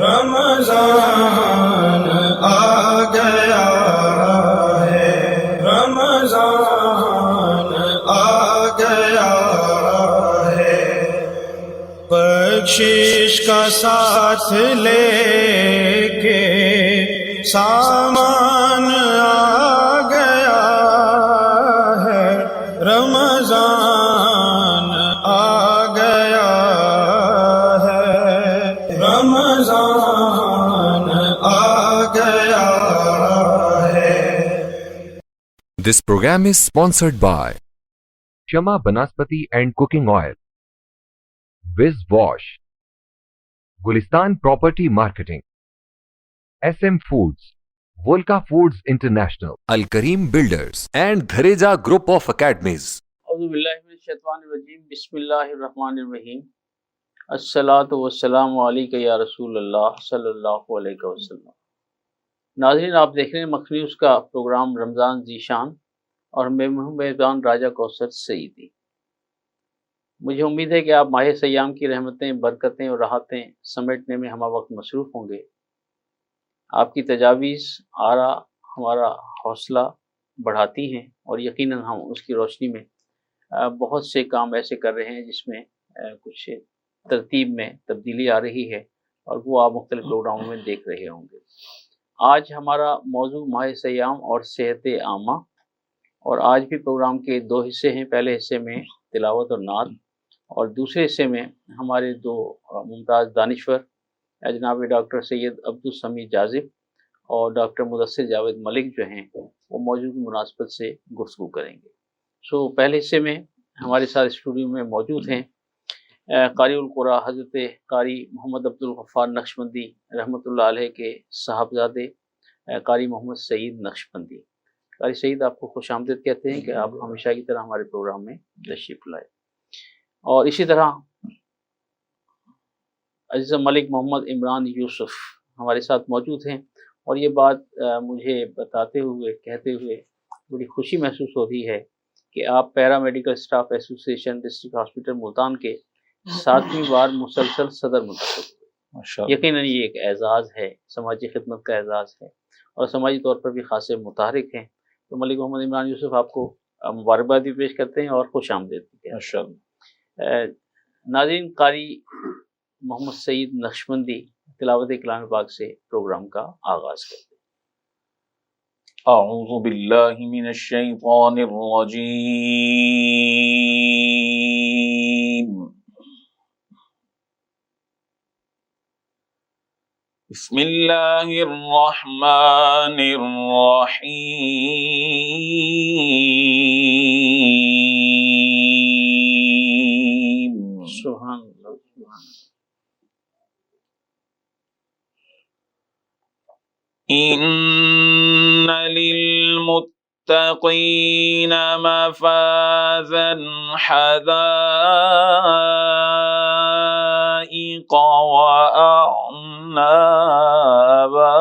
رمضان آ گیا ہے، رمضان آ گیا ہے، بخشش کا ساتھ لے کے سامان آ گیا ہے، رمضان آ گیا ہے، رمضان آ گیا ہے۔ This program is sponsored by Shama Banaspati and Cooking Oil, Wiz Wash, Gulistan Property Marketing, SM Foods, Volca Foods International, Al Kareem Builders, and Dhareja Group of Academies. اعوذ باللہ من الشیطان الرجیم، بسم اللہ الرحمن الرحیم، الصلاۃ والسلام علیک یا رسول اللہ صلی اللہ علیہ وسلم۔ ناظرین، آپ دیکھ رہے ہیں مکھ نیوز کا پروگرام رمضان ذیشان، اور میں ہوں میزبان راجہ کوثر سعیدی۔ مجھے امید ہے کہ آپ ماہ سیام کی رحمتیں، برکتیں اور راحتیں سمیٹنے میں ہمہ وقت مصروف ہوں گے۔ آپ کی تجاویز، آراء ہمارا حوصلہ بڑھاتی ہیں، اور یقیناً ہم اس کی روشنی میں بہت سے کام ایسے کر رہے ہیں جس میں کچھ ترتیب میں تبدیلی آ رہی ہے، اور وہ آپ مختلف پروگراموں میں دیکھ رہے ہوں گے۔ آج ہمارا موضوع ماہ سیام اور صحت عامہ، اور آج بھی پروگرام کے دو حصے ہیں۔ پہلے حصے میں تلاوت اور نعت، اور دوسرے حصے میں ہمارے دو ممتاز دانشور جناب ڈاکٹر سید عبدالسمیع جاذب اور ڈاکٹر مدثر جاوید ملک جو ہیں وہ موضوع کی مناسبت سے گفتگو کریں گے۔ پہلے حصے میں ہمارے ساتھ اسٹوڈیو میں موجود ہیں قاری القرآن حضرت قاری محمد عبدالغفار نقشبندی رحمۃ اللہ علیہ کے صاحبزادے قاری محمد سعید نقشبندی۔ قاری سعید، آپ کو خوش آمدید کہتے ہیں کہ آپ ہمیشہ کی طرح ہمارے پروگرام میں تشریف لائے۔ اور اسی طرح عزیز ملک محمد عمران یوسف ہمارے ساتھ موجود ہیں، اور یہ بات مجھے بتاتے ہوئے کہتے ہوئے بڑی خوشی محسوس ہو رہی ہے کہ آپ پیرا میڈیکل اسٹاف ایسوسی ایشن ڈسٹرکٹ ہاسپٹل ملتان کے 7ویں بار مسلسل صدر منتخب ہوئے۔ یقیناً یہ ایک اعزاز ہے، سماجی خدمت کا اعزاز ہے، اور سماجی طور پر بھی خاصے متحرک ہیں۔ تو ملک محمد عمران یوسف آپ کو مبارکباد بھی پیش کرتے ہیں اور خوش آمدید بھی کہتے ہیں۔ ناظرین، قاری محمد سعید نقشبندی تلاوت کلام پاک سے پروگرام کا آغاز کرتے ہیں۔ اعوذ باللہ من الشیطان الرجیم، بسم اللہ الرحمن الرحیم۔ سبحان اللہ، سبحان اللہ۔ ان للمتقین مفازا حدائق واعنابا۔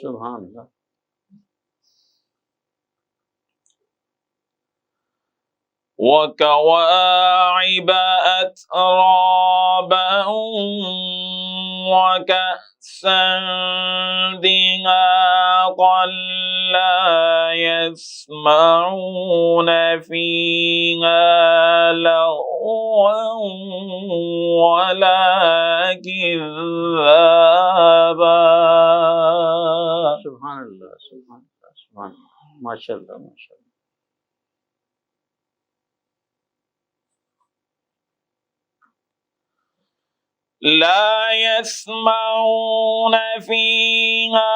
سبحان اللہ۔ وكواعب أترابا وكأسا دهاقا لا يسمعون فيها لغوا ولا كذابا۔ سبحان اللہ، سبحان اللہ، سبحان اللہ، ماشاء اللہ، ماشاء اللہ۔ لا يسمعون فيها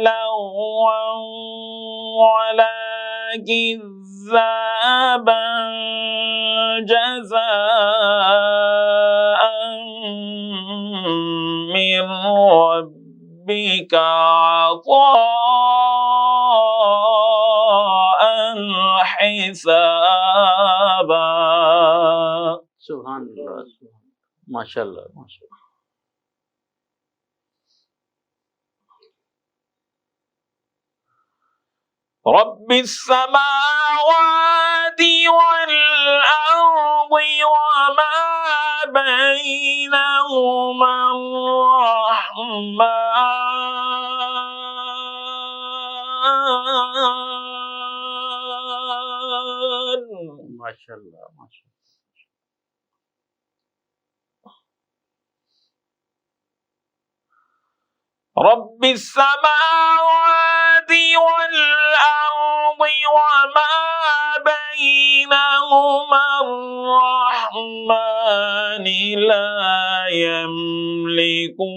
لغوا ولا كذابا جزاء من ربك عطاء حسابا۔ سبحان اللہ، سبحان اللہ، ماشاء اللہ، ماشاء اللہ۔ رب السماوات والأرض وما بينهما الرحمن. ماشاء اللہ ماشاء اللہ. رب السماوات والأرض وما بينهما الرحمن لا يملكون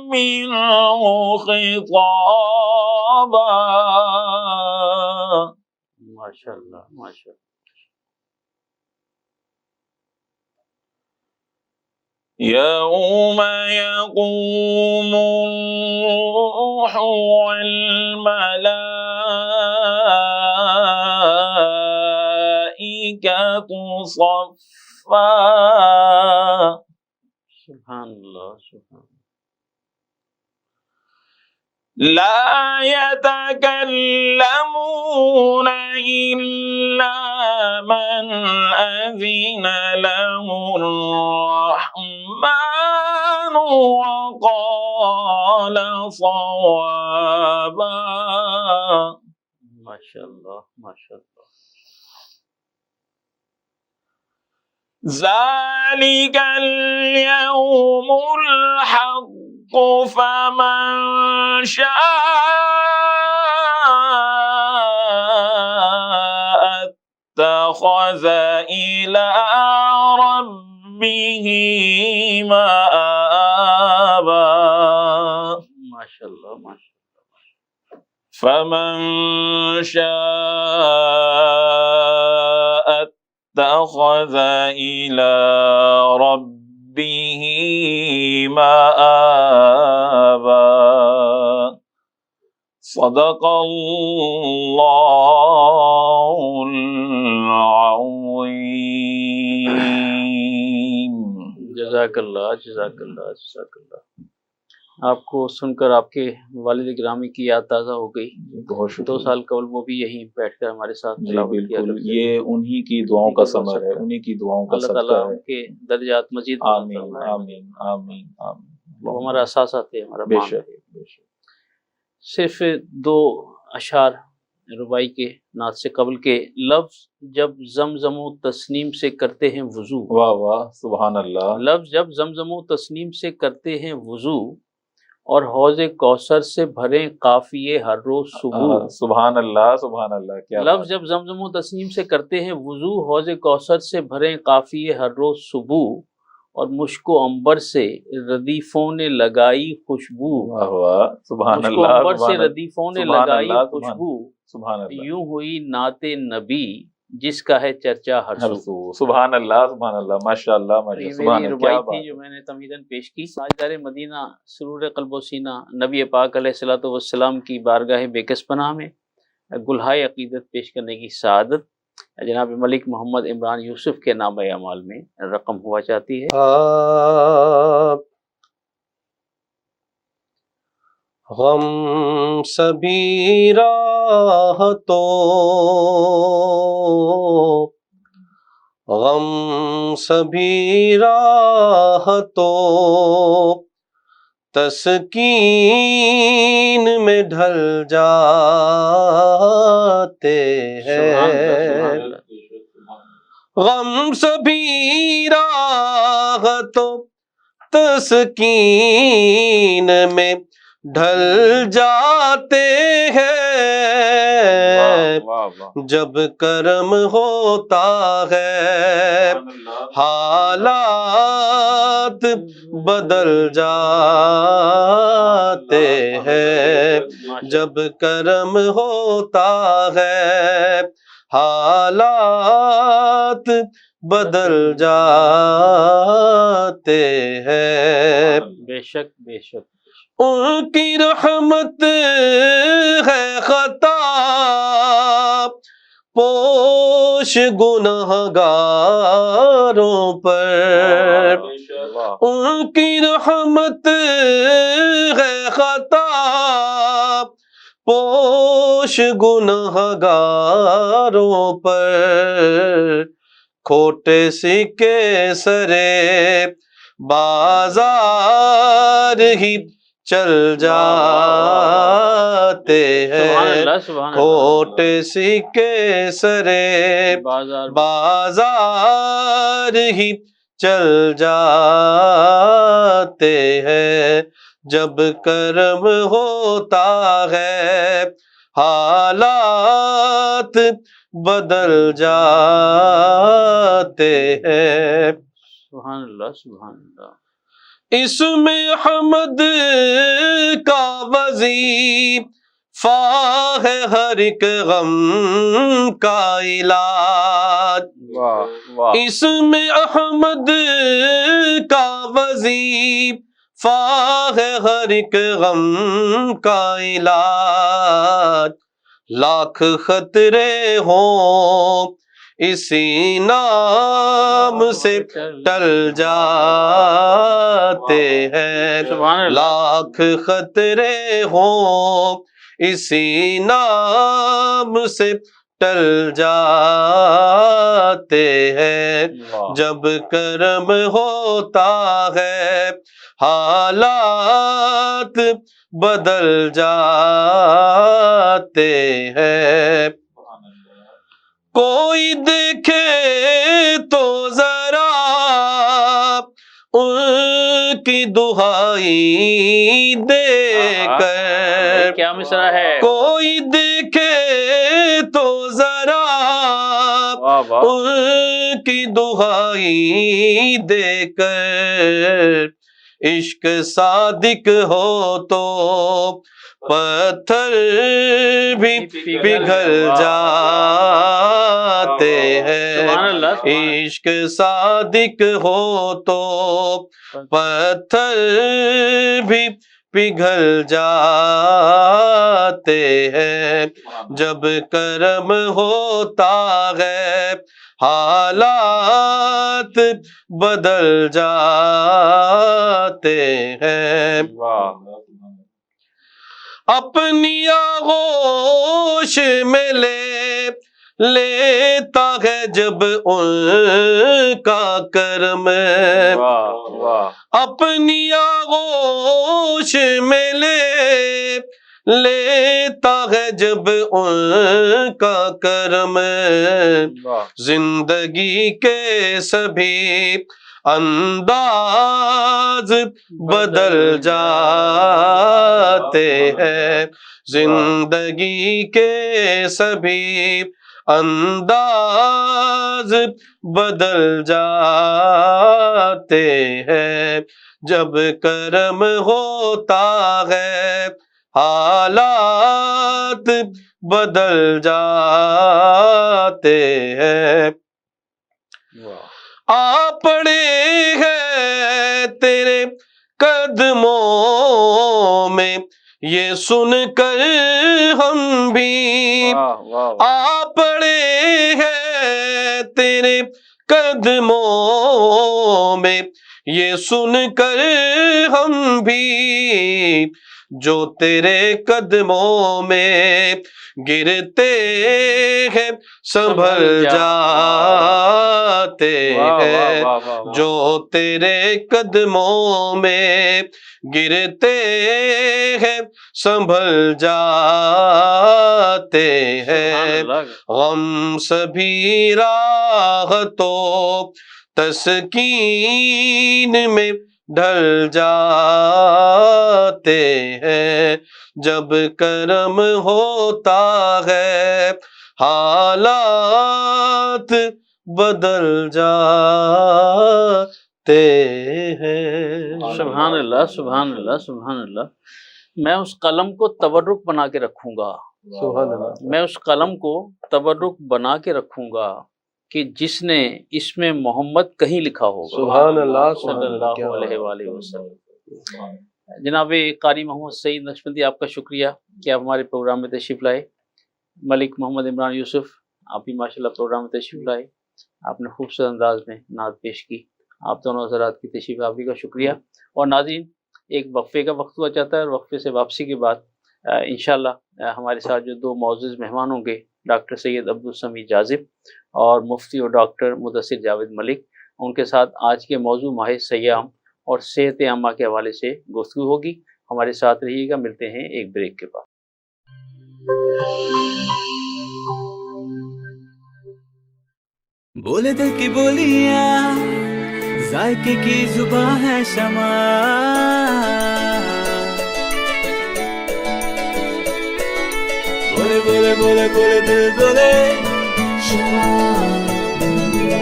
منه خطابا. ماشاء اللہ ماشاء اللہ. يوم يقوم الروح والملائكة صفا. سبحان اللہ سبحان اللہ. لا يتكلمون إلا من أذن له الرحمن وقال صوابا. ماشاء اللہ ماشاء اللہ. ذلك اليوم الحق فمن شاء اتخذ إلى ربه مآبا. ماشاء اللہ ماشاء اللہ. فمن شاء اتخذ إلى ربه مآبا. صدق الله العظيم. جزاک اللہ جزاک اللہ جزاک اللہ. آپ کو سن کر آپ کے والد گرامی کی یاد تازہ ہو گئی. بہت شکریہ. 2 سال قبل وہ بھی یہیں بیٹھ کر ہمارے ساتھ تلاوت کیا بالکل کرتے تھے. یہ انہی کی دعاؤں کا ثمر ہے، انہی کی دعاؤں کا اللہ صدقہ تعالیٰ ہے. ان کے درجات مزید بلند آمین فرمائے. آمین آمین آمین. وہ ہمارا اثاثہ تھے، ہمارا بے مان شک تھے. بے شک. صرف 2 اشعار ربائی کے نعت سے قبل کے لفظ جب زمزم و تسنیم سے کرتے ہیں وضو. واہ واہ سبحان اللہ. لفظ جب زمزم و تسنیم سے کرتے ہیں وضو اور حوض کوثر سے بھریں قافیے ہر روز صبح. سبحان اللہ سبحان اللہ. کیا لفظ جب زمزم و تسنیم سے کرتے ہیں وضو حوض کوثر سے بھریں قافیے ہر روز صبح اور مشک و عنبر سے ردیفوں نے لگائی خوشبو. واہ واہ سبحان مشک و اللہ. عنبر سے ردیفوں نے لگائی خوشبو. سبحان اللہ. یوں ہوئی نعت نبی جس کا ہے چرچا ہر سو. سبحان اللہ سبحان اللہ. ماشاء اللہ ماشاء یہ اللہ. سبحان میری اللہ. ربائی کیا تھی جو میں نے تمہیداً پیش کی. تاجدار مدینہ سرور قلب و سینہ نبی پاک علیہ الصلوۃ والسلام کی بارگاہ بےکس پناہ میں گلہائے عقیدت پیش کرنے کی سعادت جناب ملک محمد عمران یوسف کے نام اعمال میں رقم ہوا چاہتی ہے. غم سبھی راحتوں غم سبھی راحتوں تسکین میں ڈھل جاتے ہیں. غم سبھی راحتوں تسکین میں ڈھل جاتے ہیں. جب کرم ہوتا ہے حالات بدل جاتے ہیں. جب کرم ہوتا ہے حالات بدل جاتے ہیں. بے شک بے شک. ان کی رحمت ہے خطا پوش گنہگاروں پر. ان کی رحمت ہے خطا پوش گنہگاروں پر. کھوٹے سکے سرے بازار ہی چل جاتے سبحان ہیں، اللہ سبحان اللہ کھوٹے سکے سرے بازار ہی چل جاتے ہیں، جب کرم ہوتا ہے حالات بدل جاتے ہیں۔ سبحان اللہ سبحان اللہ۔ اس میں حمد کا وظیفہ ہے، ہر ایک غم کا علاج۔ واہ واہ۔ اس میں احمد کا وظیفہ ہے، ہر ایک غم کا علاج۔ لاکھ خطرے ہوں اسی نام سے ٹل جاتے ہیں، سبحان اللہ۔ لاکھ خطرے ہوں اسی نام سے ٹل جاتے ہیں، واہ۔ جب کرم ہوتا ہے حالات بدل جاتے ہیں۔ کوئی دیکھے تو ذرا ان کی دہائی دے کر، کیا مصرع ہے۔ کوئی دیکھے تو ذرا واہ واہ۔ ان کی دہائی دے کر، عشق صادق ہو تو پتھر بھی پگھل جاتے ہیں، سبحان اللہ سبحان اللہ۔ عشق صادق ہو تو پتھر بھی پگھل جاتے ہیں، جب کرم ہوتا ہے حالات بدل جاتے ہیں۔ اپنی آغوش میں لیتا ہے جب ان کا کرم، واہ واہ۔ اپنی آغوش میں لیتا ہے جب ان کا کرم، واہ۔ زندگی کے سبھی انداز بدل جاتے ہیں، زندگی کے سبھی انداز بدل جاتے ہیں، جب کرم ہوتا ہے حالات بدل جاتے ہیں۔ آ پڑے ہیں تیرے قدموں میں یہ سن کر ہم بھی، آ پڑے ہیں تیرے قدموں میں یہ سن کر ہم بھی، جو تیرے قدموں میں گرتے ہیں سنبھل جاتے ہیں، جو تیرے قدموں میں گرتے ہیں سنبھل جاتے ہیں، غم سبھی راحتوں تسکین میں ڈھل جاتے ہیں، جب کرم ہوتا ہے حالات بدل جاتے ہیں۔ سبحان اللہ سبحان اللہ سبحان اللہ۔ میں اس قلم کو تبرک بنا کے رکھوں گا، سبحان اللہ، میں اس قلم کو تبرک بنا کے رکھوں گا کہ جس نے اس میں محمد کہیں لکھا ہوگا، سبحان اللہ، صلی اللہ علیہ وآلہ وسلم۔ جناب قاری محمد سعید نقشبندی، آپ کا شکریہ کہ آپ ہمارے پروگرام میں تشریف لائے۔ ملک محمد عمران یوسف، آپ بھی ماشاءاللہ پروگرام میں تشریف لائے، آپ نے خوبصورت انداز میں نعت پیش کی، آپ دونوں حضرات کی تشریف آوری کا شکریہ۔ اور ناظرین، ایک وقفے کا وقت ہوا چاہتا ہے، اور وقفے سے واپسی کے بعد انشاءاللہ ہمارے ساتھ جو دو معزز مہمان ہوں گے ڈاکٹر سید عبدالسمیع جازب اور مفتی اور ڈاکٹر مدثر جاوید ملک. ان کے ساتھ آج کے موضوع ماہ سیام اور صحت عامہ کے حوالے سے گفتگو ہوگی. ہمارے ساتھ رہیے گا. ملتے ہیں ایک بریک کے بعد. بولے دل کی بولیاں ذائقے کی زباں ہے شمع بولے بولے بولے بولے دل بولے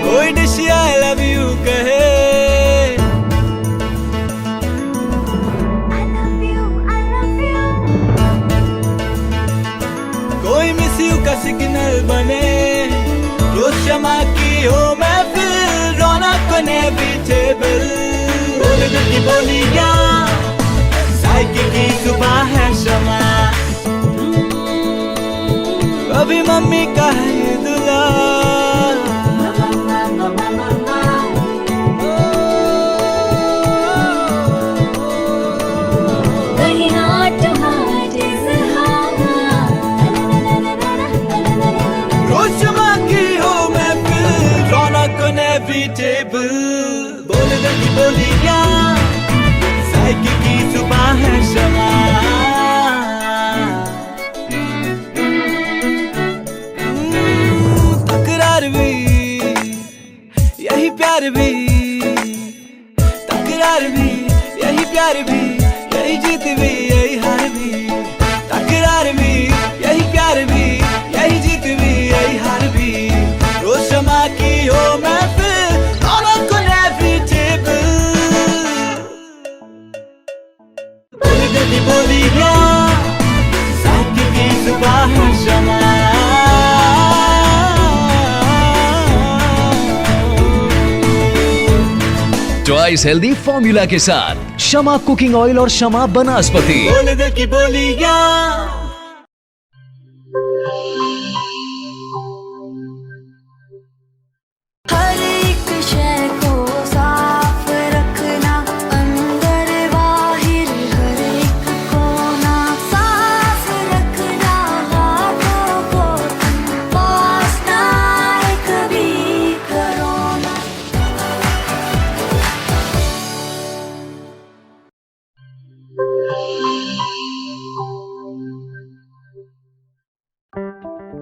کوئی ڈش آئی لو یو کہے کوئی مس یو کا سگنل بنے جو شمع کی ہو محفل رونق نے پیچھے بل بولے دل کی بولیاں ذائقے کی زباں ہے شمع کبھی ممی کا ہے دلہا بولے دل کی بولیاں ذائقے کی زباں ہے شمع تکرار بھی یہی پیار بھی تکرار بھی یہی پیار بھی یہی جیت بھی یہی ہار بھی تکرار بھی یہی پیار بھی یہی جیت بھی یہی ہار بھی روز شمع کی ہو محفل بولیاں ذائقے کی زباں ہے شمع چوائس ہیلدی فارمولا کے ساتھ شمع کوکنگ آئل اور شمع بناسپتی. بولے دل کی بولیاں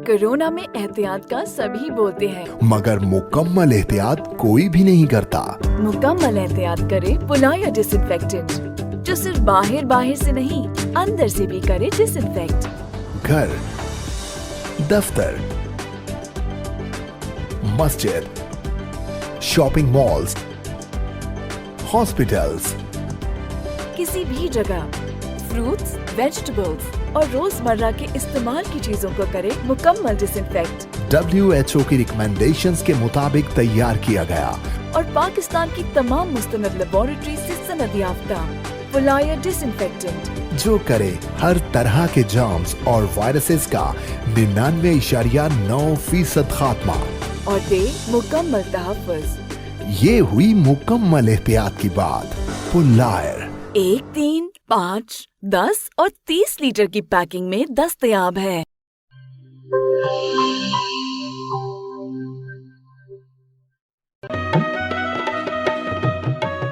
کورونا میں احتیاط کا سبھی بولتے ہیں مگر مکمل احتیاط کوئی بھی نہیں کرتا. مکمل احتیاط کرے پولایا ڈس انفیکٹنٹ جو صرف باہر سے نہیں اندر سے بھی کرے ڈس انفیکٹ. گھر، دفتر، مسجد، شاپنگ مالز، ہاسپٹلز، کسی بھی جگہ فروٹس، ویجیٹیبلز اور روزمرہ کے استعمال کی چیزوں کو کرے مکمل ڈس انفیکٹ. WHO کی ریکمینڈیشنز کے مطابق تیار کیا گیا اور پاکستان کی تمام مستند لیبارٹری سے سند یافتہ پولایا ڈس انفیکٹنٹ جو کرے ہر طرح کے جرمز اور وائرسز کا 99.9% خاتمہ اور دے مکمل تحفظ. یہ ہوئی مکمل احتیاط کی بات. پولائر 1، 3، 5، 10 اور 30 لیٹر کی پیکنگ میں دستیاب ہے.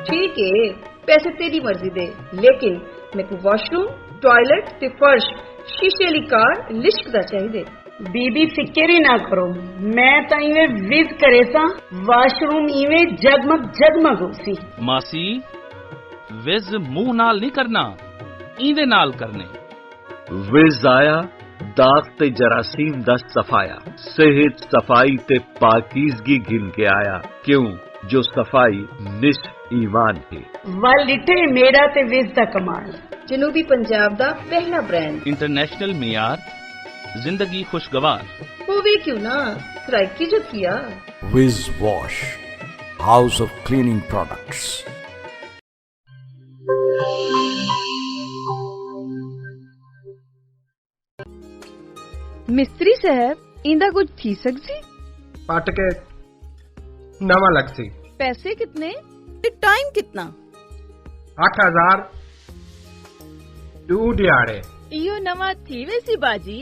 ٹھیک ہے پیسے تیری مرضی دے لیکن میں کو واش روم ٹوائلٹ تے فرش شیشے والی کار لشک دا چاہیے. بی بی فکر ہی نہ کرو میں تا ایویں وز کرے سا واش روم ایویں جگمگ ہو سی. ماسی وز منہ نال نہیں کرنا ایندے نال کرنے. وز آیا داغ تے جراثیم دا صفایا صحت صفائی تے پاکیزگی گن کے آیا کیوں جو صفائی نصف ایمان ہے. والٹے میرا تے وز دا کمال جنوبی پنجاب دا پہلا برانڈ انٹرنیشنل معیار زندگی خوشگوار ہووے کیوں نہ سرائک کی جت کیا. Was wash house of cleaning products. مستری صاحب ایندا کچھ تھی سکسی پٹ کے نواں لگ سی. پیسے کتنے تے ٹائم کتنا؟ 8000 2 دیاڑے. ایو نواں تھی ویسی باجی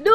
2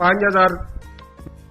5000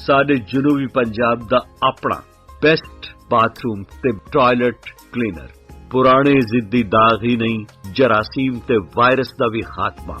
ਸਾਡੇ ਜਨੂਬੀ ਪੰਜਾਬ ਦਾ ਆਪਣਾ ਬੈਸਟ ਬਾਥਰੂਮ ਤੇ ਟਾਇਲਟ ਕਲੀਨਰ, ਪੁਰਾਣੇ ਜ਼ਿੱਦੀ ਦਾਗ ਹੀ ਨਹੀਂ, ਜਰਾਸੀਮ ਤੇ ਵਾਇਰਸ ਦਾ ਵੀ ਖਾਤਮਾ।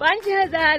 5000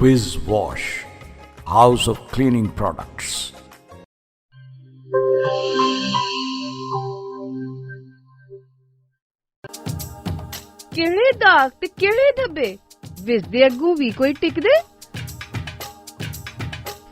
Wiz Wash, House of Cleaning Products. ਕਿਹੜੇ ਦਾਗ ਤੇ ਕਿਹੜੇ ਧੱਬੇ ਵਿਸ ਦੇ ਅੱਗੋਂ ਵੀ ਕੋਈ ਟਿਕਦੇ।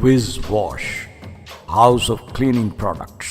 Wiz Wash, House of Cleaning Products.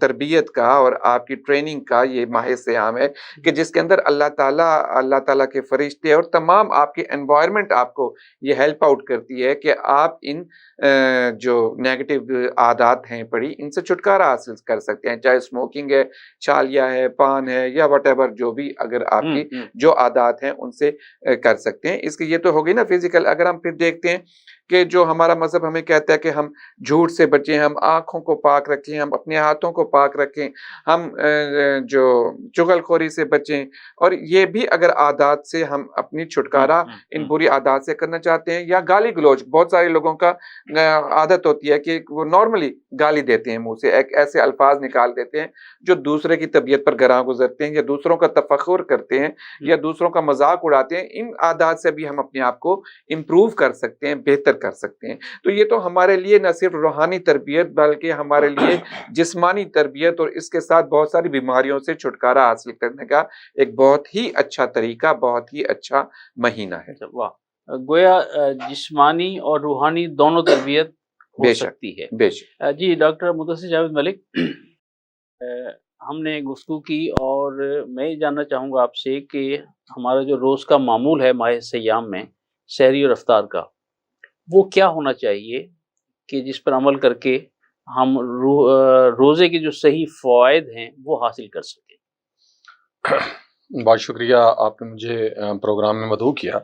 تربیت کا اور آپ کی ٹریننگ کا یہ ماہ سیام ہے کہ جس کے اندر اللہ تعالیٰ کے فرشتے اور تمام آپ کے انوائرمنٹ آپ کو یہ ہیلپ آؤٹ کرتی ہے کہ آپ ان جو نیگیٹو عادات ہیں پڑی ان سے چھٹکارا حاصل کر سکتے ہیں، چاہے اسموکنگ ہے، چالیا ہے، پان ہے، یا وٹ ایور جو بھی اگر آپ کی جو عادات ہیں ان سے کر سکتے ہیں۔ اس کی یہ تو ہو گئی نا فزیکل۔ اگر ہم پھر دیکھتے ہیں کہ جو ہمارا مذہب ہمیں کہتا ہے کہ ہم جھوٹ سے بچیں، ہم آنکھوں کو پاک رکھیں، ہم اپنے ہاتھوں کو پاک رکھیں، ہم جو چغل خوری سے بچیں، اور یہ بھی اگر عادات سے ہم اپنی چھٹکارا ان بری عادات سے کرنا چاہتے ہیں، یا گالی گلوچ، بہت سارے لوگوں کا عادت ہوتی ہے کہ وہ نارملی گالی دیتے ہیں، منہ سے ایک ایسے الفاظ نکال دیتے ہیں جو دوسرے کی طبیعت پر گراں گزرتے ہیں، یا دوسروں کا تفخر کرتے ہیں، یا دوسروں کا مذاق اڑاتے ہیں۔ ان عادات سے بھی ہم اپنے آپ کو امپروو کر سکتے ہیں، بہتر کر سکتے ہیں۔ تو یہ تو ہمارے لیے نہ صرف روحانی تربیت بلکہ ہمارے لیے جسمانی تربیت اور اس کے ساتھ بہت ساری بیماریوں سے چھٹکارا حاصل کرنے کا ایک بہت ہی اچھا طریقہ، بہت ہی اچھا مہینہ ہے۔ واہ، گویا جسمانی اور روحانی دونوں تربیت ہو سکتی ہے۔ بے شک۔ جی ڈاکٹر مدثر جاوید ملک، ہم نے گفتگو کی اور میں یہ جاننا چاہوں گا آپ سے کہ ہمارا جو روز کا معمول ہے ماہ سیام میں سحری اور افطار کا، وہ کیا ہونا چاہیے کہ جس پر عمل کر کے ہم روزے کے جو صحیح فوائد ہیں وہ حاصل کر سکیں؟ بہت شکریہ، آپ نے مجھے پروگرام میں مدعو کیا۔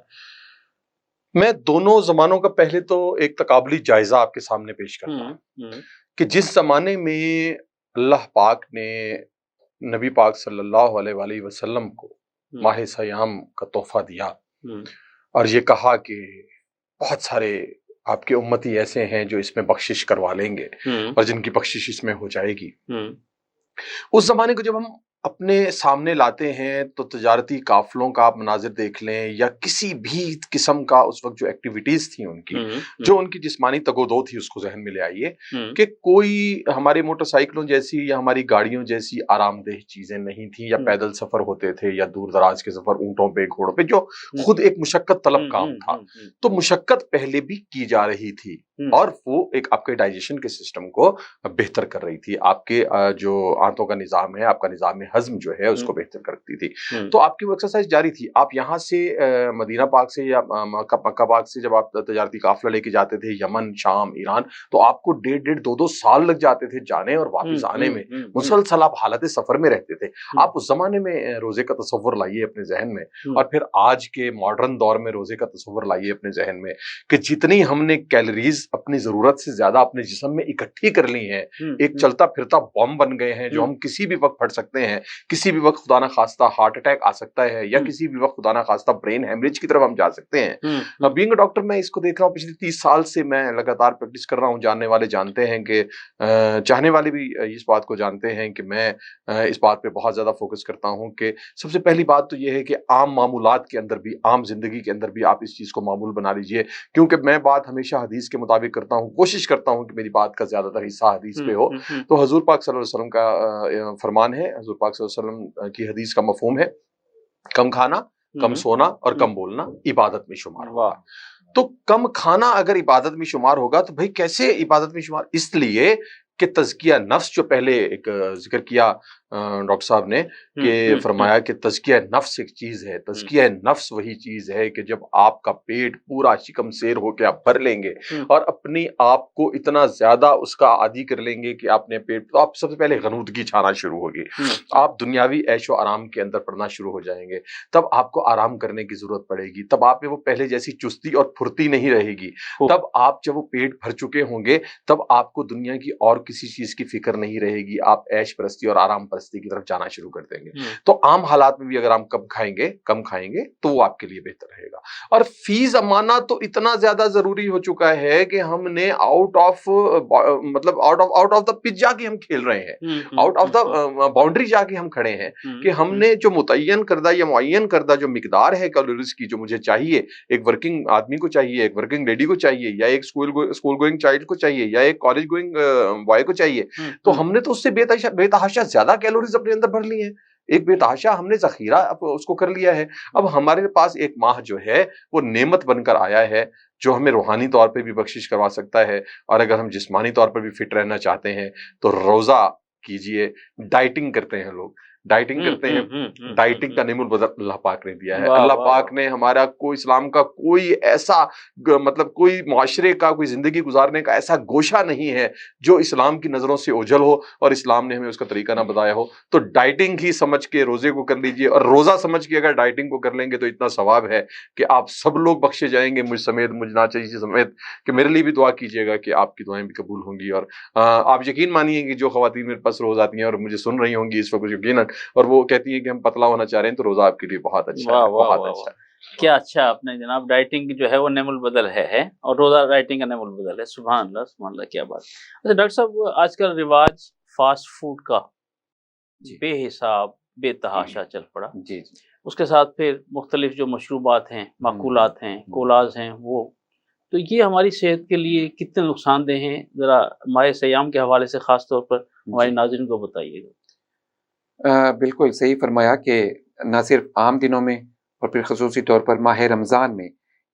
میں دونوں زمانوں کا پہلے تو ایک تقابلی جائزہ آپ کے سامنے پیش کرتا ہوں کہ جس زمانے میں اللہ پاک نے نبی پاک صلی اللہ علیہ وآلہ وسلم کو ماہ سیام کا تحفہ دیا اور یہ کہا کہ بہت سارے آپ کے امتی ایسے ہیں جو اس میں بخشش کروا لیں گے اور جن کی بخشش اس میں ہو جائے گی، اس زمانے کو جب ہم اپنے سامنے لاتے ہیں تو تجارتی قافلوں کا آپ مناظر دیکھ لیں یا کسی بھی قسم کا اس وقت جو ایکٹیویٹیز تھیں ان کی، جو ان کی جسمانی تگ و دو تھی، اس کو ذہن میں لے آئیے کہ کوئی ہمارے موٹر سائیکلوں جیسی یا ہماری گاڑیوں جیسی آرام دہ چیزیں نہیں تھیں، یا پیدل سفر ہوتے تھے یا دور دراز کے سفر اونٹوں پہ، گھوڑوں پہ، جو خود ایک مشقت طلب کام تھا۔ تو مشقت پہلے بھی کی جا رہی تھی اور وہ ایک آپ کے ڈائجیشن کے سسٹم کو بہتر کر رہی تھی، آپ کے جو آنتوں کا نظام ہے، آپ کا نظام ہضم جو ہے اس کو بہتر کرتی تھی۔ تو آپ کی وہ ایکسرسائز جاری تھی۔ آپ یہاں سے مدینہ پاک سے یا مکہ پاک سے جب آپ تجارتی قافلہ لے کے جاتے تھے یمن، شام، ایران، تو آپ کو 1.5 2 سال لگ جاتے تھے جانے اور واپس آنے میں، مسلسل آپ حالت سفر میں رہتے تھے۔ آپ اس زمانے میں روزے کا تصور لائیے اپنے ذہن میں، اور پھر آج کے ماڈرن دور میں روزے کا تصور لائیے اپنے ذہن میں کہ جتنی ہم نے کیلریز اپنی ضرورت سے زیادہ اپنے جسم میں اکٹھی کر لی ہیں، ایک چلتا پھرتا بم بن گئے ہیں جو ہم کسی بھی وقت پھٹ سکتے ہیں، کسی بھی وقت خدا نخواستہ ہارٹ اٹیک آ سکتا ہے، یا کسی بھی وقت خدا نخواستہ برین ہیمریج کی طرف ہم جا سکتے ہیں۔ بینگ ڈاکٹر میں اس کو دیکھ رہا ہوں، پچھلے 30 سال سے میں لگاتار پریکٹس کر رہا ہوں۔ جاننے والے جانتے ہیں کہ چاہنے والے بھی اس بات کو جانتے ہیں کہ میں اس بات پہ بہت زیادہ فوکس کرتا ہوں کہ سب سے پہلی بات تو یہ ہے کہ عام معمولات کے اندر بھی، عام زندگی کے اندر بھی آپ اس چیز کو معمول بنا لیجئے، کیونکہ میں بات ہمیشہ حدیث کے مطابق کرتا ہوں، کوشش کرتا ہوں کہ میری بات کا زیادہ تر حصہ حدیث پہ ہو۔ تو حضور پاک صلی اللہ علیہ وسلم کا فرمان ہے، حضور پاک صلی اللہ علیہ وسلم کی حدیث کا مفہوم ہے کم کھانا، کم سونا اور کم بولنا عبادت میں شمار ہوگا۔ تو کم کھانا اگر عبادت میں شمار ہوگا تو بھائی کیسے عبادت میں شمار؟ اس لیے کہ تزکیہ نفس جو پہلے ایک ذکر کیا ڈاکٹر صاحب نے کہ فرمایا کہ تزکیہ نفس ایک چیز ہے، تزکیہ نفس وہی چیز ہے کہ جب آپ کا پیٹ پورا شکم سیر ہو کے آپ بھر لیں گے اور اپنی آپ کو اتنا زیادہ اس کا عادی کر لیں گے کہ آپ نے پیٹ، تو آپ سب سے پہلے غنودگی چھانا شروع ہوگی، آپ دنیاوی عیش و آرام کے اندر پڑنا شروع ہو جائیں گے، تب آپ کو آرام کرنے کی ضرورت پڑے گی، تب آپ میں وہ پہلے جیسی چستی اور پھرتی نہیں رہے گی، تب آپ جب وہ پیٹ بھر چکے ہوں گے تب آپ کو دنیا کی اور کسی چیز کی فکر نہیں رہے گی، آپ عیش پرستی اور آرام پرستی کی طرف جانا شروع کر دیں گے۔ تو عام حالات میں بھی اگر ہم کم کھائیں گے تو وہ آپ کے لیے بہتر رہے گا۔ اور فی زمانہ تو اتنا زیادہ ضروری ہو چکا ہے کہ ہم نے آؤٹ آف دا پچ جا کے ہم کھیل رہے ہیں، آؤٹ آف دا باؤنڈری جا کے ہم کھڑے ہیں کہ ہم نے جو متعین کردہ یا معین کردہ جو مقدار ہے کیلوریز کی جو مجھے چاہیے، ایک ورکنگ آدمی کو چاہیے، ایک ورکنگ لیڈی کو چاہیے، یا ایک اسکول گوئنگ چائلڈ کو چاہیے، یا ایک کالج گوئنگ بوائے کو چاہیے، تو ہم نے تو اس سے بے تحاشا زیادہ کیلوریز اپنے اندر بھر لی ہیں، ایک بے تحاشا ہم نے ذخیرہ اس کو کر لیا ہے۔ اب ہمارے پاس ایک ماہ جو ہے وہ نعمت بن کر آیا ہے جو ہمیں روحانی طور پہ بھی بخشش کروا سکتا ہے، اور اگر ہم جسمانی طور پر بھی فٹ رہنا چاہتے ہیں تو روزہ کیجئے. ڈائٹنگ کرتے ہیں لوگ, ڈائٹنگ کرتے ہیں, ڈائٹنگ کا نعمت بدل اللہ پاک نے دیا ہے. اللہ پاک نے ہمارا کوئی اسلام کا کوئی ایسا مطلب کوئی معاشرے کا کوئی زندگی گزارنے کا ایسا گوشہ نہیں ہے جو اسلام کی نظروں سے اوجھل ہو اور اسلام نے ہمیں اس کا طریقہ نہ بتایا ہو. تو ڈائٹنگ ہی سمجھ کے روزے کو کر لیجئے, اور روزہ سمجھ کے اگر ڈائٹنگ کو کر لیں گے تو اتنا ثواب ہے کہ آپ سب لوگ بخشے جائیں گے, مجھ سمیت, مجھ ناچی جی سمیت, کہ میرے لیے بھی دعا کیجیے گا کہ آپ کی دعائیں بھی قبول ہوں گی. اور آپ یقین مانیے کہ جو خواتین میرے پاس روز آتی ہیں اور مجھے سن رہی ہوں گی اس وقت یقیناً, اور وہ کہتی ہیں کہ ہم پتلا ہونا چاہ رہے ہیں, تو روزہ آپ کے لیے بہت اچھا ہے, بہت اچھا ہے. کیا اچھا آپ نے جناب, ڈائٹنگ جو ہے وہ نعم البدل ہے اور روزہ ڈائٹنگ کا نعم البدل ہے. سبحان اللہ سبحان اللہ, کیا بات. اچھا ڈاکٹر صاحب, آج کل رواج فاسٹ فوڈ کا بے حساب بے تحاشا چل پڑا. جی اس کے ساتھ پھر مختلف جو مشروبات ہیں, ماکولات ہیں, کولاز ہیں, وہ تو یہ ہماری صحت کے لیے کتنے نقصان دہ ہیں, ذرا ماہ سیام کے حوالے سے خاص طور پر ہمارے ناظرین کو بتائیے گا. بالکل صحیح فرمایا کہ نہ صرف عام دنوں میں اور پھر خصوصی طور پر ماہ رمضان میں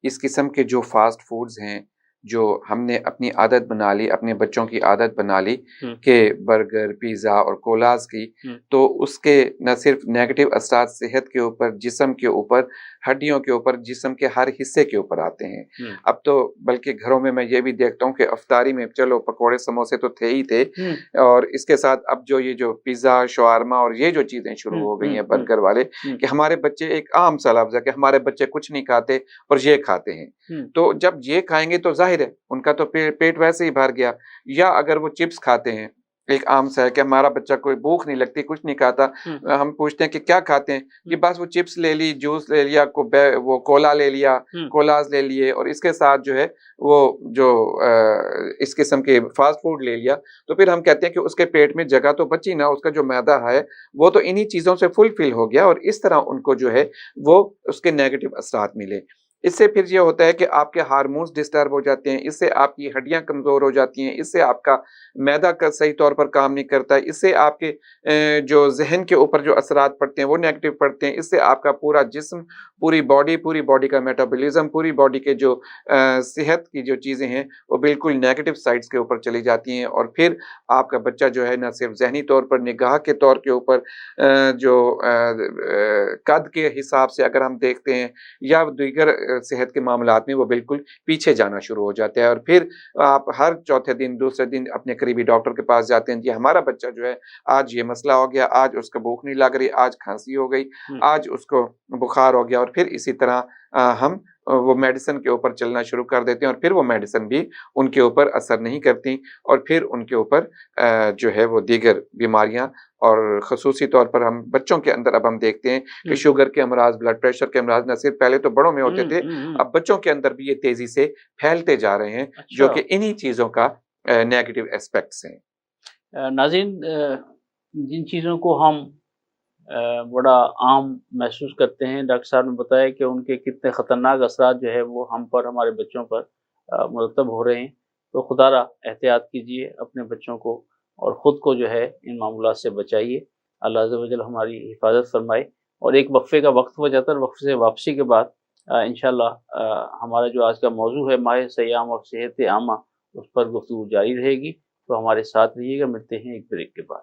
اس قسم کے جو فاسٹ فوڈز ہیں جو ہم نے اپنی عادت بنا لی, اپنے بچوں کی عادت بنا لی کہ برگر, پیزا اور کولاز کی, تو اس کے نہ صرف نیگیٹو اثرات صحت کے اوپر, جسم کے اوپر, ہڈیوں کے اوپر, جسم کے ہر حصے کے اوپر آتے ہیں. اب تو بلکہ گھروں میں میں یہ بھی دیکھتا ہوں کہ افطاری میں چلو پکوڑے سموسے تو تھے ہی تھے, اور اس کے ساتھ اب جو یہ جو پیزا, شاورما اور یہ جو چیزیں شروع ہو گئی ہیں برگر والے, کہ ہمارے بچے, ایک عام سا لفظ ہے کہ ہمارے بچے کچھ نہیں کھاتے اور یہ کھاتے ہیں. تو جب یہ کھائیں گے تو ظاہر ہے ان کا تو پیٹ ویسے ہی بھر گیا. یا اگر وہ چپس کھاتے ہیں, ایک عام سا ہے کہ ہمارا بچہ کوئی بھوک نہیں لگتی, کچھ نہیں کھاتا, ہم پوچھتے ہیں کہ کیا کھاتے ہیں, کہ بس وہ چپس لے لی, جوس لے لیا, وہ کولا لے لیا, کولاز لے لیے, اور اس کے ساتھ جو ہے وہ جو اس قسم کے فاسٹ فوڈ لے لیا. تو پھر ہم کہتے ہیں کہ اس کے پیٹ میں جگہ تو بچی نہ, اس کا جو معدہ ہے وہ تو انہی چیزوں سے فل ہو گیا, اور اس طرح ان کو جو ہے وہ اس کے نیگیٹو اثرات ملے. اس سے پھر یہ ہوتا ہے کہ آپ کے ہارمونز ڈسٹرب ہو جاتے ہیں, اس سے آپ کی ہڈیاں کمزور ہو جاتی ہیں, اس سے آپ کا معدہ کا صحیح طور پر کام نہیں کرتا ہے, اس سے آپ کے جو ذہن کے اوپر جو اثرات پڑتے ہیں وہ نیگیٹو پڑتے ہیں, اس سے آپ کا پورا جسم, پوری باڈی کا میٹابولزم, پوری باڈی کے جو صحت کی جو چیزیں ہیں وہ بالکل نیگیٹو سائڈز کے اوپر چلی جاتی ہیں. اور پھر آپ کا بچہ جو ہے نہ صرف ذہنی طور پر, نگاہ کے طور کے اوپر, جو قد کے حساب سے اگر ہم دیکھتے ہیں, یا دیگر صحت کے معاملات میں وہ بالکل پیچھے جانا شروع ہو جاتا ہے. اور پھر آپ ہر چوتھے دن, دوسرے دن اپنے قریبی ڈاکٹر کے پاس جاتے ہیں, کہ ہمارا بچہ جو ہے آج یہ مسئلہ ہو گیا, آج اس کا بھوک نہیں لگ رہی, آج کھانسی ہو گئی, آج اس کو بخار ہو گیا. اور پھر اسی طرح ہم وہ میڈیسن کے اوپر چلنا شروع کر دیتے ہیں, اور پھر وہ میڈیسن بھی ان کے اوپر اثر نہیں کرتی, اور پھر ان کے اوپر جو ہے وہ دیگر بیماریاں, اور خصوصی طور پر ہم بچوں کے اندر اب ہم دیکھتے ہیں کہ شوگر کے امراض, بلڈ پریشر کے امراض نہ صرف پہلے تو بڑوں میں ہوتے تھے, اب بچوں کے اندر بھی یہ تیزی سے پھیلتے جا رہے ہیں, جو کہ انہی چیزوں کا نیگیٹو ایسپیکٹس ہیں. ناظرین, جن چیزوں کو ہم بڑا عام محسوس کرتے ہیں, ڈاکٹر صاحب نے بتایا کہ ان کے کتنے خطرناک اثرات جو ہے وہ ہم پر, ہمارے بچوں پر مرتب ہو رہے ہیں. تو خدا را احتیاط کیجئے اپنے بچوں کو, اور خود کو جو ہے ان معاملات سے بچائیے. اللہ عز و جل ہماری حفاظت فرمائے. اور ایک وقفے کا وقت ہو جاتا ہے, وقفے سے واپسی کے بعد انشاءاللہ ہمارا جو آج کا موضوع ہے ماہ سیام اور صحت عامہ, اس پر گفتگو جاری رہے گی. تو ہمارے ساتھ رہیے گا, ملتے ہیں ایک بریک کے بعد.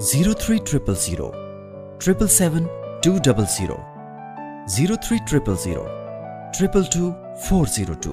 0300 777 200 0300 222 402.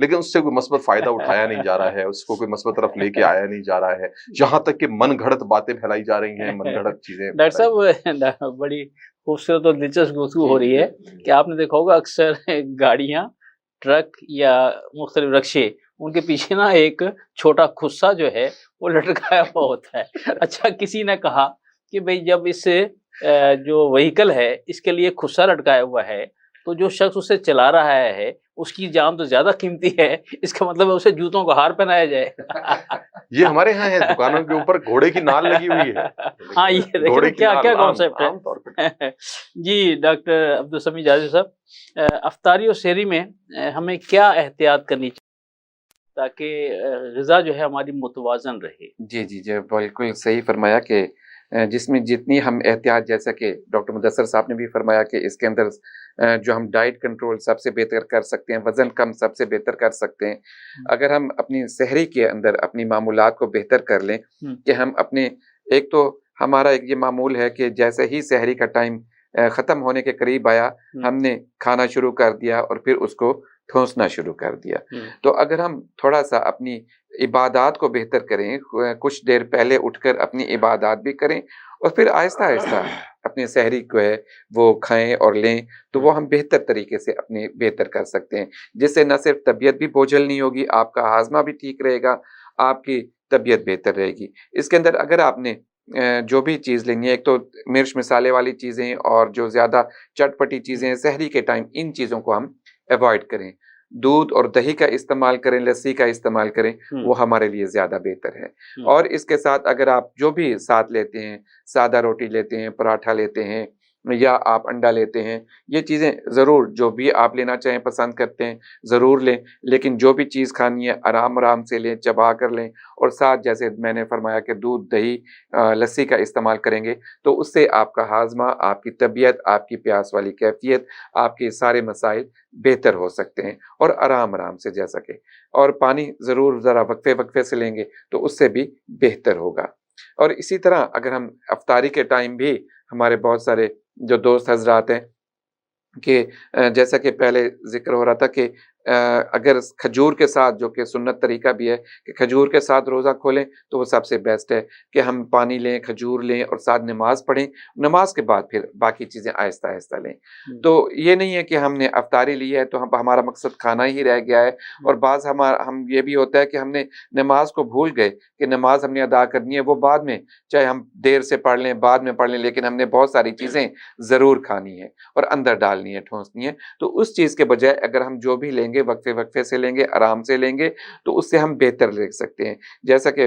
لیکن اس سے کوئی مثبت فائدہ اٹھایا نہیں جا رہا ہے، اس کو کوئی مثبت طرف لے کے آیا نہیں جا رہا ہے، یہاں تک کہ من گھڑت باتیں پھیلائی جا رہی ہیں، من گھڑت چیزیں۔ ڈاکٹر صاحب بڑی خوبصورت اور دلچسپ گفتگو ہو رہی ہے کہ آپ نے دیکھا ہوگا اکثر گاڑیاں، ٹرک یا مختلف رکشے، ان کے پیچھے نا ایک چھوٹا خصہ جو ہے وہ لٹکایا ہوا ہوتا ہے۔ اچھا، کسی نے کہا کہ بھئی جب اس جو وہیکل ہے اس کے لیے خصہ لٹکایا ہوا ہے تو جو شخص اسے چلا رہا ہے اس کی جان تو زیادہ قیمتی ہے، اس کا مطلب ہے اسے جوتوں کا ہار پہنایا جائے۔ یہ ہمارے ہاں ہے، دکانوں کے اوپر گھوڑے کی نال لگی ہوئی ہے۔ ہاں، یہ دیکھیں کیا کانسیپٹ ہے۔ جی ڈاکٹر عبدالسمیع جازی صاحب، افطاری اور سحری میں ہمیں کیا احتیاط کرنی چاہیے تاکہ غذا جو ہے ہماری متوازن رہے؟ جی جی جی، بالکل صحیح فرمایا کہ جس میں جتنی ہم احتیاط، جیسا کہ ڈاکٹر مدثر صاحب نے بھی فرمایا کہ اس کے اندر جو ہم ڈائٹ کنٹرول سب سے بہتر کر سکتے ہیں، وزن کم سب سے بہتر کر سکتے ہیں، اگر ہم اپنی سحری کے اندر اپنی معمولات کو بہتر کر لیں کہ ہم اپنے، ایک تو ہمارا ایک یہ معمول ہے کہ جیسے ہی سحری کا ٹائم ختم ہونے کے قریب آیا ہم نے کھانا شروع کر دیا اور پھر اس کو ٹھونسنا شروع کر دیا۔ تو اگر ہم تھوڑا سا اپنی عبادات کو بہتر کریں، کچھ دیر پہلے اٹھ کر اپنی عبادات بھی کریں اور پھر آہستہ آہستہ اپنے سحری کو ہے وہ کھائیں اور لیں، تو وہ ہم بہتر طریقے سے اپنے بہتر کر سکتے ہیں، جس سے نہ صرف طبیعت بھی بوجھل نہیں ہوگی، آپ کا ہاضمہ بھی ٹھیک رہے گا، آپ کی طبیعت بہتر رہے گی۔ اس کے اندر اگر آپ نے جو بھی چیز لینی ہے، ایک تو مرچ مسالے والی چیزیں اور جو زیادہ چٹپٹی چیزیں ہیں سحری کے ٹائم، ان چیزوں کو ہم ایوائڈ کریں، دودھ اور دہی کا استعمال کریں، لسی کا استعمال کریں، وہ ہمارے لیے زیادہ بہتر ہے۔ اور اس کے ساتھ اگر آپ جو بھی ساتھ لیتے ہیں، سادہ روٹی لیتے ہیں، پراٹھا لیتے ہیں یا آپ انڈا لیتے ہیں، یہ چیزیں ضرور جو بھی آپ لینا چاہیں پسند کرتے ہیں ضرور لیں، لیکن جو بھی چیز کھانی ہے آرام سے لیں، چبا کر لیں، اور ساتھ جیسے میں نے فرمایا کہ دودھ، دہی، لسی کا استعمال کریں گے تو اس سے آپ کا ہاضمہ، آپ کی طبیعت، آپ کی پیاس والی کیفیت، آپ کے سارے مسائل بہتر ہو سکتے ہیں، اور آرام سے جا سکے۔ اور پانی ضرور ذرا وقفے سے لیں گے تو اس سے بھی بہتر ہوگا۔ اور اسی طرح اگر ہم افطاری کے ٹائم بھی، ہمارے بہت سارے جو دوست حضرات ہیں کہ جیسا کہ پہلے ذکر ہو رہا تھا کہ اگر کھجور کے ساتھ، جو کہ سنت طریقہ بھی ہے کہ کھجور کے ساتھ روزہ کھولیں تو وہ سب سے بیسٹ ہے کہ ہم پانی لیں، کھجور لیں اور ساتھ نماز پڑھیں، نماز کے بعد پھر باقی چیزیں آہستہ آہستہ لیں۔ تو یہ نہیں ہے کہ ہم نے افطاری لی ہے تو ہمارا مقصد کھانا ہی رہ گیا ہے، اور بعض ہم یہ بھی ہوتا ہے کہ ہم نے نماز کو بھول گئے کہ نماز ہم نے ادا کرنی ہے، وہ بعد میں چاہے ہم دیر سے پڑھ لیں، بعد میں پڑھ لیں، لیکن ہم نے بہت ساری چیزیں ضرور کھانی ہے اور اندر ڈالنی ہے، ٹھونسنی ہے۔ تو اس چیز کے بجائے اگر ہم جو بھی لیں گے وقفے سے لیں گے، آرام سے لیں گے، تو اس سے ہم بہتر لے سکتے ہیں۔ جیسا کہ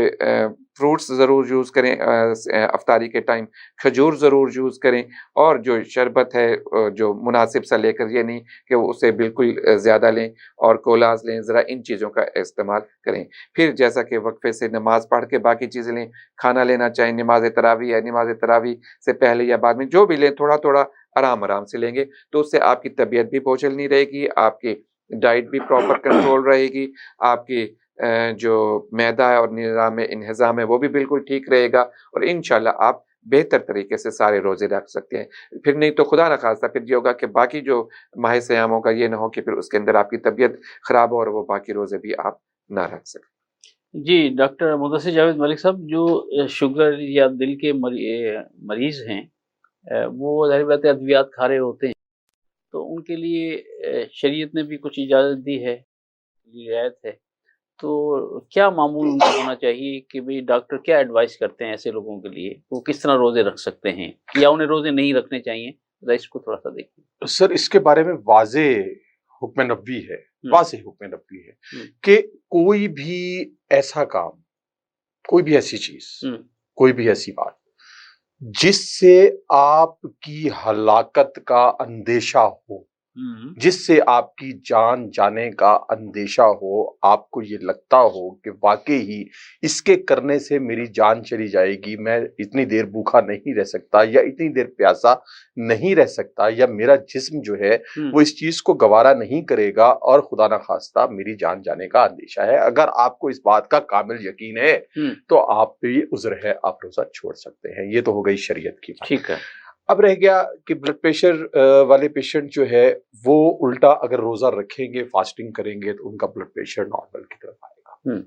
فروٹس ضرور یوز کریں افطاری کے ٹائم، کھجور ضرور یوز کریں، اور جو شربت ہے جو مناسب سا لے کر، یہ نہیں کہ اسے بالکل زیادہ لیں، اور کولاز لیں، ذرا ان چیزوں کا استعمال کریں۔ پھر جیسا کہ وقفے سے نماز پڑھ کے باقی چیزیں لیں، کھانا لینا چاہیں، نماز تراویح ہے، نماز تراویح سے پہلے یا بعد میں جو بھی لیں، تھوڑا آرام سے لیں گے تو اس سے آپ کی طبیعت بھی بوجھل نہیں رہے گی، آپ کی ڈائٹ بھی پراپر کنٹرول رہے گی، آپ کی جو معدہ ہے اور نظام انہضام ہے وہ بھی بالکل ٹھیک رہے گا، اور انشاءاللہ آپ بہتر طریقے سے سارے روزے رکھ سکتے ہیں۔ پھر نہیں تو خدا نخواستہ پھر یہ ہوگا کہ باقی جو ماہ سیاموں کا یہ نہ ہو کہ پھر اس کے اندر آپ کی طبیعت خراب ہو اور وہ باقی روزے بھی آپ نہ رکھ سکیں۔ جی ڈاکٹر مدثر جاوید ملک صاحب، جو شوگر یا دل کے مریض ہیں وہ ظاہر بات ہے ادویات کھا رہے ہوتے ہیں، تو ان کے لیے شریعت نے بھی کچھ اجازت دی ہے، رعایت ہے، تو کیا معمول ان کا ہونا چاہیے کہ بھئی ڈاکٹر کیا ایڈوائز کرتے ہیں ایسے لوگوں کے لیے، وہ کس طرح روزے رکھ سکتے ہیں یا انہیں روزے نہیں رکھنے چاہیے؟ اس کو تھوڑا سا دیکھیں سر۔ اس کے بارے میں واضح حکم نبوی ہے، واضح حکم نبوی ہے کہ کوئی بھی ایسا کام، کوئی بھی ایسی چیز، کوئی بھی ایسی بات جس سے آپ کی ہلاکت کا اندیشہ ہو، جس سے آپ کی جان جانے کا اندیشہ ہو، آپ کو یہ لگتا ہو کہ واقعی ہی اس کے کرنے سے میری جان چلی جائے گی، میں اتنی دیر بھوکا نہیں رہ سکتا یا اتنی دیر پیاسا نہیں رہ سکتا، یا میرا جسم جو ہے وہ اس چیز کو گوارا نہیں کرے گا اور خدا نخواستہ میری جان جانے کا اندیشہ ہے، اگر آپ کو اس بات کا کامل یقین ہے تو آپ پہ یہ عذر ہے، آپ روزہ چھوڑ سکتے ہیں۔ یہ تو ہو گئی شریعت کی بات۔ ٹھیک ہے۔ اب رہ گیا کہ بلڈ پریشر والے پیشنٹ جو ہے وہ الٹا اگر روزہ رکھیں گے، فاسٹنگ کریں گے تو ان کا بلڈ پریشر نارمل کی طرف آئے گا.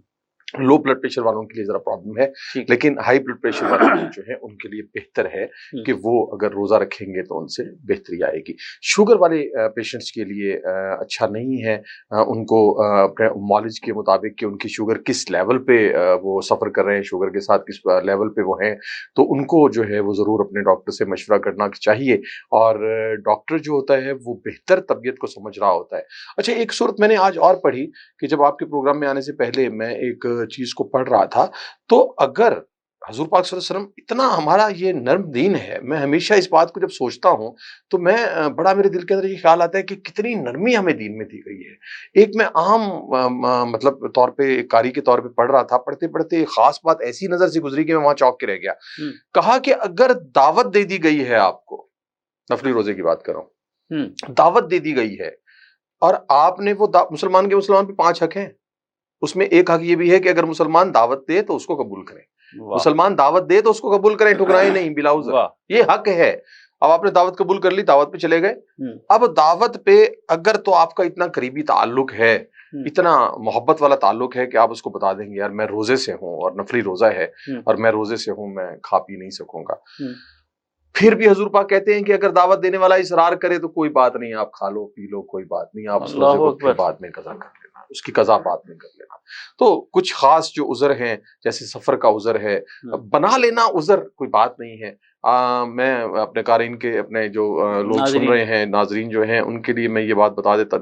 لو بلڈ پریشر والوں کے لیے ذرا پرابلم ہے، لیکن ہائی بلڈ پریشر والے جو ہے ان کے لیے بہتر ہے کہ وہ اگر روزہ رکھیں گے تو ان سے بہتری آئے گی. شوگر والے پیشنٹس کے لیے اچھا نہیں ہے، ان کو اپنے مالج کے مطابق کہ ان کی شوگر کس لیول پہ وہ سفر کر رہے ہیں، شوگر کے ساتھ کس لیول پہ وہ ہیں، تو ان کو جو ہے وہ ضرور اپنے ڈاکٹر سے مشورہ کرنا چاہیے. اور ڈاکٹر جو ہوتا ہے وہ بہتر طبیعت کو سمجھ رہا ہوتا ہے. اچھا، ایک صورت میں نے آج اور پڑھی کہ جب آپ کے پروگرام میں آنے سے پہلے میں ایک چیز کو پڑھ رہا تھا، تو اگر حضور پاک صلی اللہ علیہ وسلم اتنا ہمارا یہ نرم دین ہے، میں ہمیشہ اس بات کو جب سوچتا ہوں تو میں بڑا میرے دل کے اندر یہ خیال آتا ہے کہ کتنی نرمی ہمیں دین میں دی گئی ہے. ایک میں عام مطلب طور پہ ایک قاری کے طور پہ پڑھ رہا تھا، پڑھتے پڑھتے ایک خاص بات ایسی نظر سے گزری کہ میں وہاں چونک کے رہ گیا. کہا کہ اگر دعوت دے دی گئی ہے آپ کو، نفلی روزے کی بات کر رہا ہوں، دعوت دے دی گئی ہے اور آپ نے وہ مسلمان پہ 5 حق ہیں، اس میں ایک حق یہ بھی ہے کہ اگر مسلمان دعوت دے تو اس کو قبول کریں، مسلمان دعوت دے تو اس کو قبول کریں، ٹھکرائیں نہیں بلا عذر. یہ حق ہے. اب آپ نے دعوت قبول کر لی، دعوت پہ چلے گئے. اب دعوت پہ اگر تو آپ کا اتنا قریبی تعلق ہے، اتنا محبت والا تعلق ہے کہ آپ اس کو بتا دیں گے یار میں روزے سے ہوں اور نفلی روزہ ہے اور میں روزے سے ہوں، میں کھا پی نہیں سکوں گا. پھر بھی حضور پاک کہتے ہیں کہ اگر دعوت دینے والا اصرار کرے تو کوئی بات نہیں، آپ کھا لو پی لو، کوئی بات نہیں، آپ اس روزے کو پھر بعد میں قضا کر لینا، اس کی قضا بعد میں کر لینا. تو کچھ خاص جو عذر ہیں جیسے سفر کا عذر ہے، بنا لینا عذر کوئی بات نہیں ہے. میں اپنے قارئین کے، اپنے جو لوگ سن رہے ہیں، ناظرین جو ہیں، ان کے لیے میں یہ بات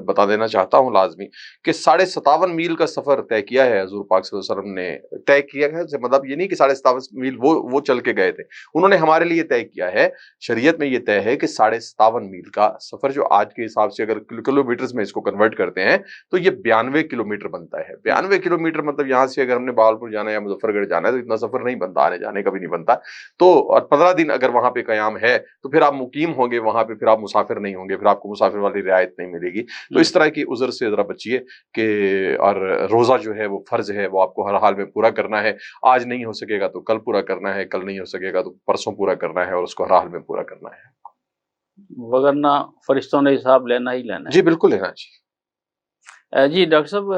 بتا دینا چاہتا ہوں لازمی کہ 57.5 میل کا سفر طے کیا ہے حضور پاک صلی اللہ علیہ وسلم نے. طے کیا ہے مطلب یہ نہیں کہ 57.5 میل وہ چل کے گئے تھے، انہوں نے ہمارے لیے طے کیا ہے. شریعت میں یہ طے ہے کہ 57.5 میل کا سفر جو آج کے حساب سے اگر کلو میٹرز میں اس کو کنورٹ کرتے ہیں تو یہ 92 کلومیٹر بنتا ہے. 92 کلومیٹر مطلب یہاں سے اگر ہم نے بہاولپور جانا ہے یا مظفر گڑھ جانا ہے تو اتنا سفر نہیں بنتا، آنے جانے کا بھی نہیں بنتا. تو اور 15 دن اگر وہاں پہ قیام ہے تو پھر آپ مقیم ہوں گے وہاں پہ، پھر آپ مسافر نہیں ہوں گے، پھر آپ کو مسافر والی رعایت نہیں ملے گی. تو اس طرح کی عذر سے ذرا بچیے کہ، اور روزہ جو ہے وہ فرض ہے، وہ آپ کو ہر حال میں پورا کرنا ہے. آج نہیں ہو سکے گا تو کل پورا کرنا ہے، کل نہیں ہو سکے گا تو پرسوں پورا کرنا ہے، اور اس کو ہر حال میں پورا کرنا ہے. وگرنہ فرشتوں نے حساب لینا ہی لینا ہے. جی بالکل لینا. جی ڈاکٹر صاحب،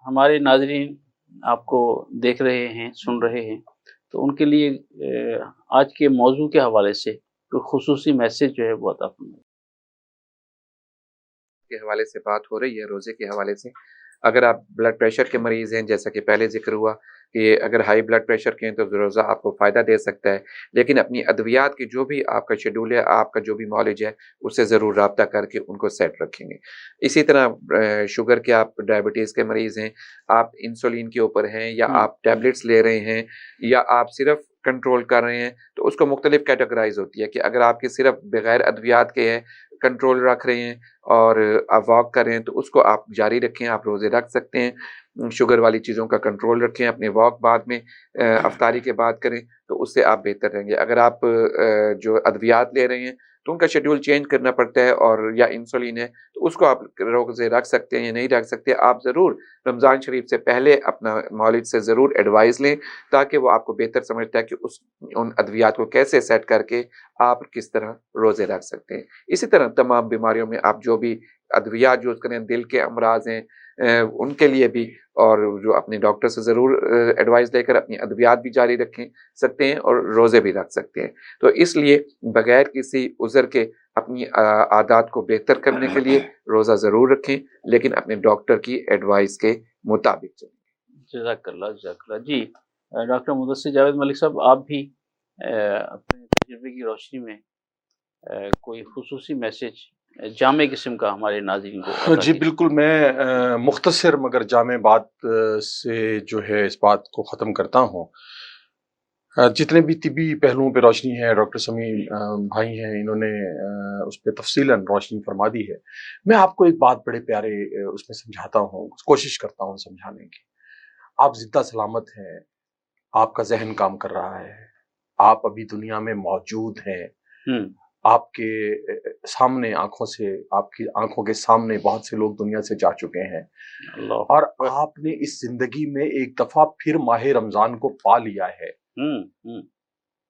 ہمارے ناظرین آپ کو دیکھ رہے ہیں، سن رہے ہیں، تو ان کے لیے آج کے موضوع کے حوالے سے کوئی خصوصی میسج جو ہے وہ عطا فرمائیں. کے حوالے سے بات ہو رہی ہے، روزے کے حوالے سے. اگر آپ بلڈ پریشر کے مریض ہیں، جیسا کہ پہلے ذکر ہوا کہ اگر ہائی بلڈ پریشر کے ہیں تو روزہ آپ کو فائدہ دے سکتا ہے، لیکن اپنی ادویات کی جو بھی آپ کا شیڈول ہے، آپ کا جو بھی نالج ہے، اس سے ضرور رابطہ کر کے ان کو سیٹ رکھیں گے. اسی طرح شوگر کے، آپ ڈائبٹیز کے مریض ہیں، آپ انسولین کے اوپر ہیں، یا آپ ٹیبلٹس لے رہے ہیں، یا آپ صرف کنٹرول کر رہے ہیں، تو اس کو مختلف کیٹیگرائز ہوتی ہے کہ اگر آپ کے صرف بغیر ادویات کے ہیں، کنٹرول رکھ رہے ہیں اور آپ واک کر رہے ہیں تو اس کو آپ جاری رکھیں، آپ روزے رکھ سکتے ہیں. شوگر والی چیزوں کا کنٹرول رکھیں، اپنے واک بعد میں افطاری کے بعد کریں تو اس سے آپ بہتر رہیں گے. اگر آپ جو ادویات لے رہے ہیں تو ان کا شیڈول چینج کرنا پڑتا ہے، اور یا انسولین ہے تو اس کو آپ روزے رکھ سکتے ہیں یا نہیں رکھ سکتے. آپ ضرور رمضان شریف سے پہلے اپنا مولد سے ضرور ایڈوائز لیں تاکہ وہ آپ کو بہتر سمجھتا ہے کہ ان ادویات کو کیسے سیٹ کر کے آپ کس طرح روزے رکھ سکتے ہیں. اسی طرح تمام بیماریوں میں آپ جو بھی ادویات یوز کریں، دل کے امراض ہیں ان کے لیے بھی، اور جو اپنے ڈاکٹر سے ضرور ایڈوائز لے کر اپنی ادویات بھی جاری رکھیں سکتے ہیں اور روزے بھی رکھ سکتے ہیں. تو اس لیے بغیر کسی عذر کے اپنی عادات کو بہتر کرنے کے لیے روزہ ضرور رکھیں، لیکن اپنے ڈاکٹر کی ایڈوائز کے مطابق چلیں. جزاک اللہ، جزاک اللہ. جی ڈاکٹر مدثر جاوید ملک صاحب، آپ بھی اپنے تجربے کی روشنی میں کوئی خصوصی میسج جامع قسم کا ہمارے ناظرین کو. جی بالکل، میں مختصر مگر جامع بات سے جو ہے اس بات کو ختم کرتا ہوں. جتنے بھی طبی پہلوؤں پہ روشنی ہے، ڈاکٹر سمیع بھائی ہیں، انہوں نے اس پہ تفصیلاً روشنی فرما دی ہے. میں آپ کو ایک بات بڑے پیارے اس میں سمجھاتا ہوں، کوشش کرتا ہوں سمجھانے کی. آپ زندہ سلامت ہیں، آپ کا ذہن کام کر رہا ہے، آپ ابھی دنیا میں موجود ہیں، آپ کے سامنے آنکھوں سے، آپ کی آنکھوں کے سامنے بہت سے لوگ دنیا سے جا چکے ہیں، اور آپ نے اس زندگی میں ایک دفعہ پھر ماہ رمضان کو پا لیا ہے.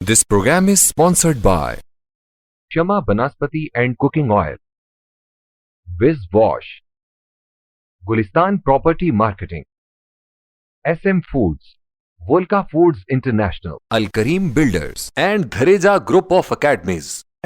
This program is sponsored by Shama Banaspati and Cooking Oil, Viz Wash, Gulistan Property Marketing, SM Foods, Volca Foods International, Al Kareem Builders, and Dhareja Group of Academies.